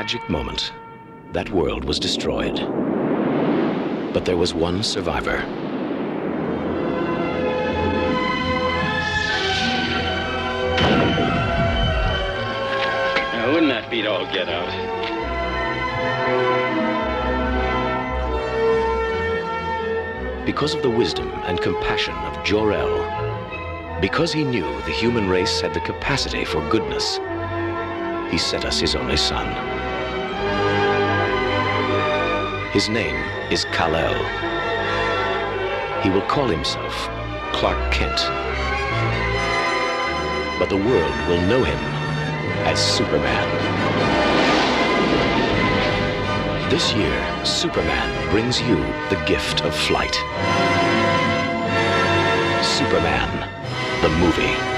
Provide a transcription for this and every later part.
tragic moment, that world was destroyed. But there was one survivor. Now, wouldn't that beat all get out? Because of the wisdom and compassion of Jor-El, because he knew the human race had the capacity for goodness, he sent us his only son. His name is Kal-El. He will call himself Clark Kent. But the world will know him as Superman. This year, Superman brings you the gift of flight. Superman, the movie.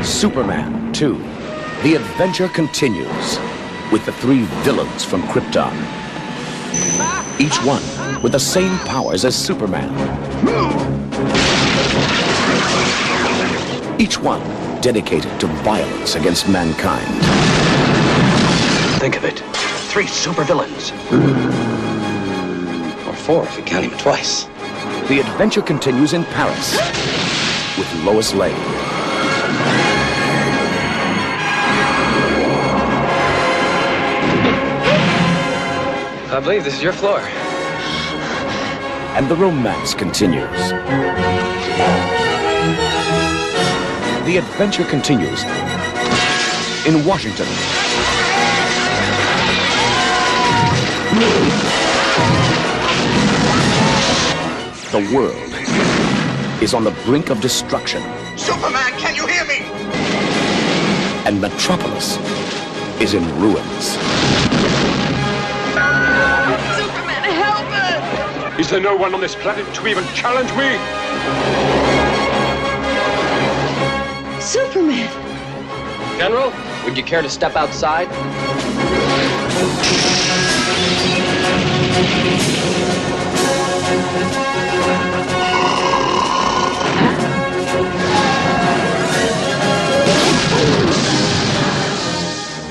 Superman 2. The adventure continues with the 3 villains from Krypton. Each one with the same powers as Superman. Each one dedicated to violence against mankind. Think of it. 3 supervillains. Or 4 if you count him twice. The adventure continues in Paris with Lois Lane. I believe this is your floor. And the romance continues. The adventure continues in Washington. The world is on the brink of destruction. Superman, can you hear me? And Metropolis is in ruins. Superman, help us! Is there no one on this planet to even challenge me? Superman! General, would you care to step outside?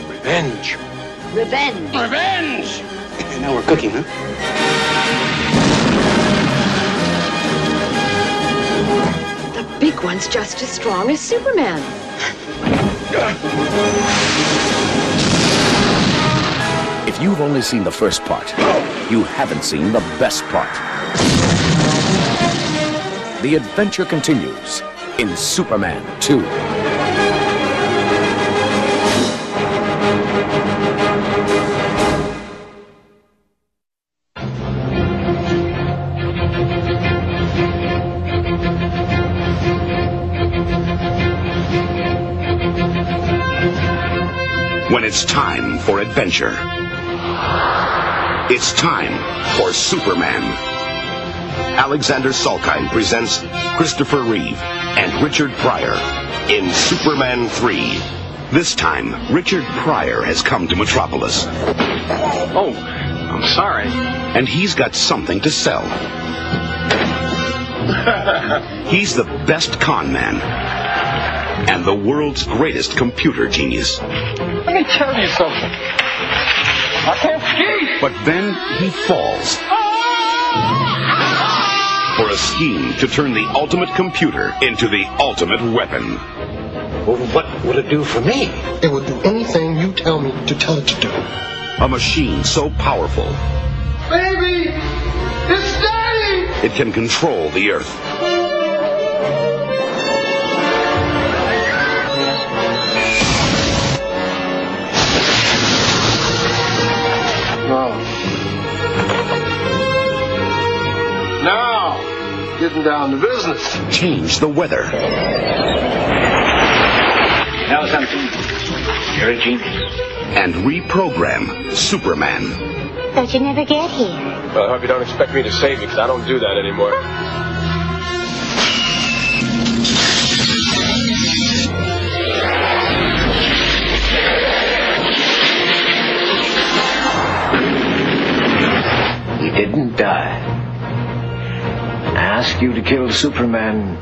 Revenge. Revenge! Revenge! Now we're cooking, huh? The big one's just as strong as Superman. If you've only seen the first part, you haven't seen the best part. The adventure continues in Superman 2. When it's time for adventure. It's time for Superman. Alexander Salkind presents Christopher Reeve and Richard Pryor in Superman 3. This time, Richard Pryor has come to Metropolis. Oh, I'm sorry. And he's got something to sell. He's the best con man and the world's greatest computer genius. Let me tell you something. I can't ski. But then he falls for a scheme to turn the ultimate computer into the ultimate weapon. Well, what would it do for me? It would do anything you tell me to tell it to do. A machine so powerful, Baby! It's Daddy! it can control the Earth. Now, get putting down the business. Change the weather. You know something? You're a genius. And reprogram Superman. Thought you'd never get here. Well, I hope you don't expect me to save you, because I don't do that anymore. He didn't die. I asked you to kill Superman,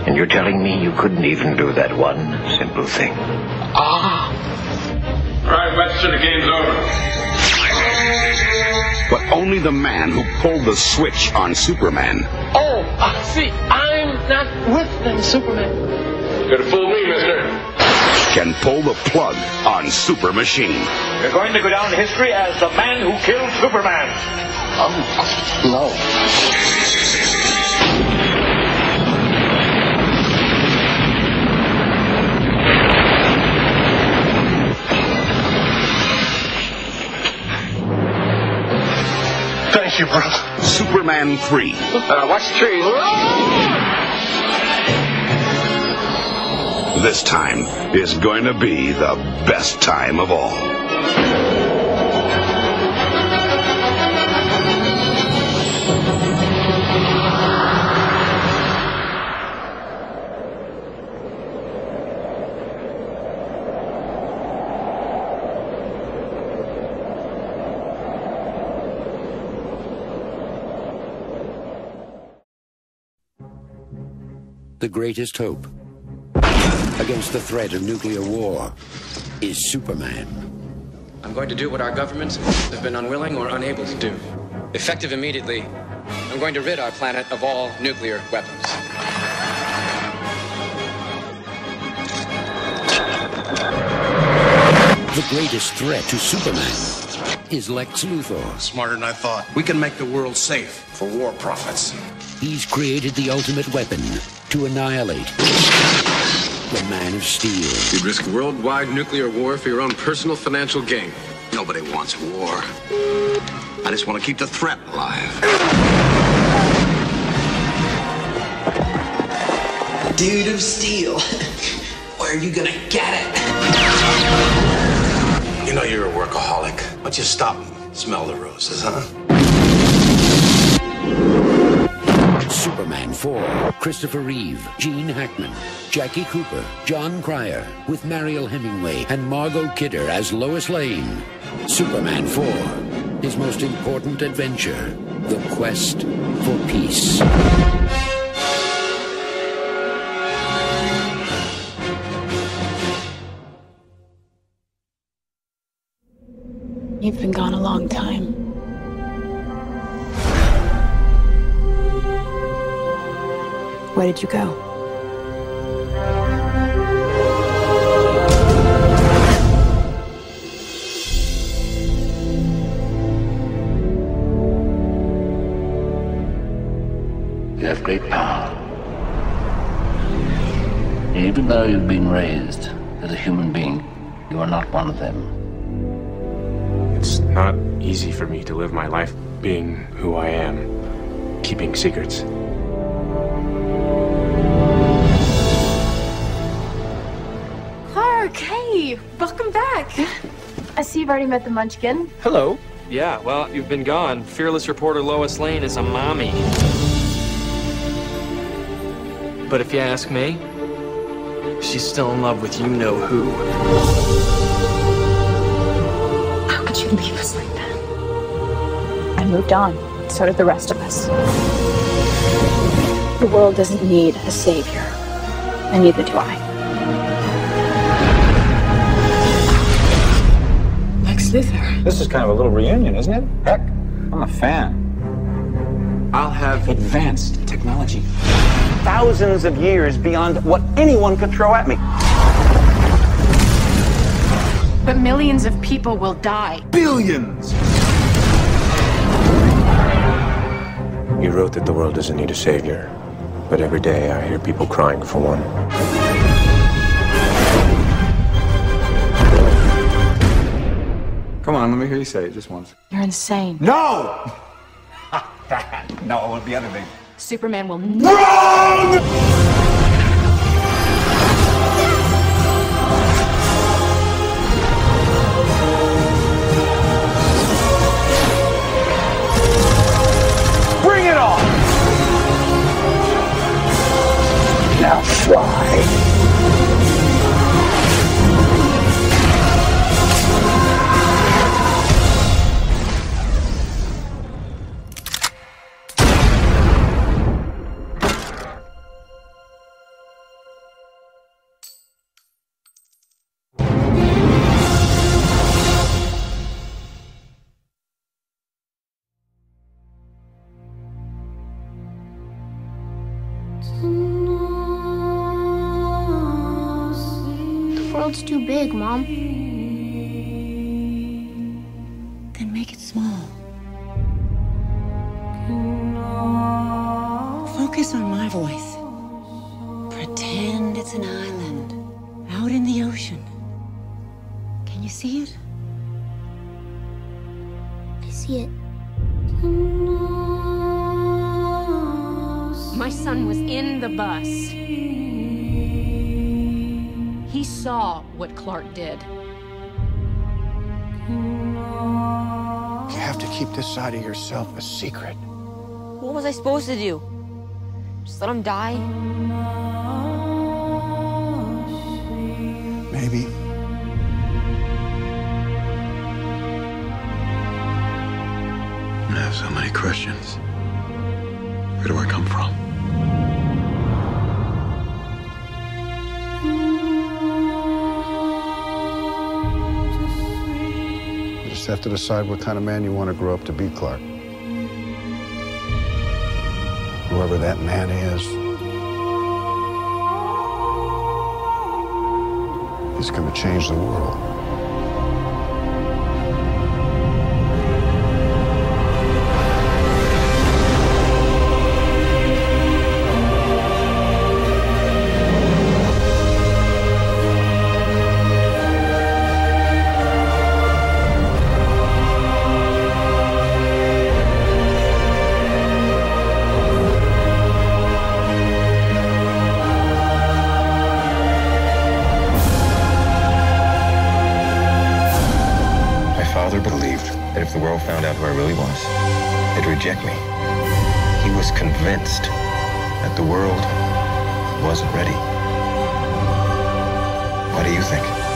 and you're telling me you couldn't even do that one simple thing. All right, Webster, the game's over. But only the man who pulled the switch on Superman. Oh, see, I'm not with them, Superman. Could have fooled me, mister. Can pull the plug on Super Machine. You're going to go down in history as the man who killed Superman. No. Thank you, brother. Superman 3. Watch the trees. This time is going to be the best time of all. The greatest hope against the threat of nuclear war is Superman. I'm going to do what our governments have been unwilling or unable to do. Effective immediately, I'm going to rid our planet of all nuclear weapons. The greatest threat to Superman is Lex Luthor. Smarter than I thought. We can make the world safe for war profits. He's created the ultimate weapon to annihilate the Man of Steel. You'd risk worldwide nuclear war for your own personal financial gain. Nobody wants war. I just want to keep the threat alive. Dude of Steel. Where are you gonna get it? You know you're a workaholic. Why don't you stop and smell the roses, huh? Superman 4, Christopher Reeve, Gene Hackman, Jackie Cooper, John Cryer, with Mariel Hemingway and Margot Kidder as Lois Lane. Superman 4, his most important adventure, the quest for peace. You've been gone a long time. Where did you go? You have great power. Even though you've been raised as a human being, you are not one of them. It's not easy for me to live my life being who I am, keeping secrets. Clark, hey, welcome back. I see you've already met the Munchkin. Hello. Yeah, well, you've been gone. Fearless reporter Lois Lane is a mommy. But if you ask me, she's still in love with you-know-who. How could you leave us like that? I moved on. So did the rest of us. The world doesn't need a savior. And neither do I. Lex Luthor. This is kind of a little reunion, isn't it? Heck, I'm a fan. I'll have advanced technology. Thousands of years beyond what anyone could throw at me. But millions of people will die. Billions! You wrote that the world doesn't need a savior, but every day I hear people crying for one. Come on, let me hear you say it just once. You're insane. No! No, the other thing. Superman will Wrong! Bring it on! Now fly. The world's too big, Mom. Then make it small. Focus on my voice. Pretend it's an island out in the ocean. Can you see it? I see it. My son was in the bus. He saw what Clark did. You have to keep this side of yourself a secret. What was I supposed to do? Just let him die? Maybe. I have so many questions. Where do I come from? You just have to decide what kind of man you want to grow up to be, Clark. Whoever that man is, he's going to change the world. Believed that if the world found out who I really was, they'd reject me. He was convinced that the world wasn't ready. What do you think?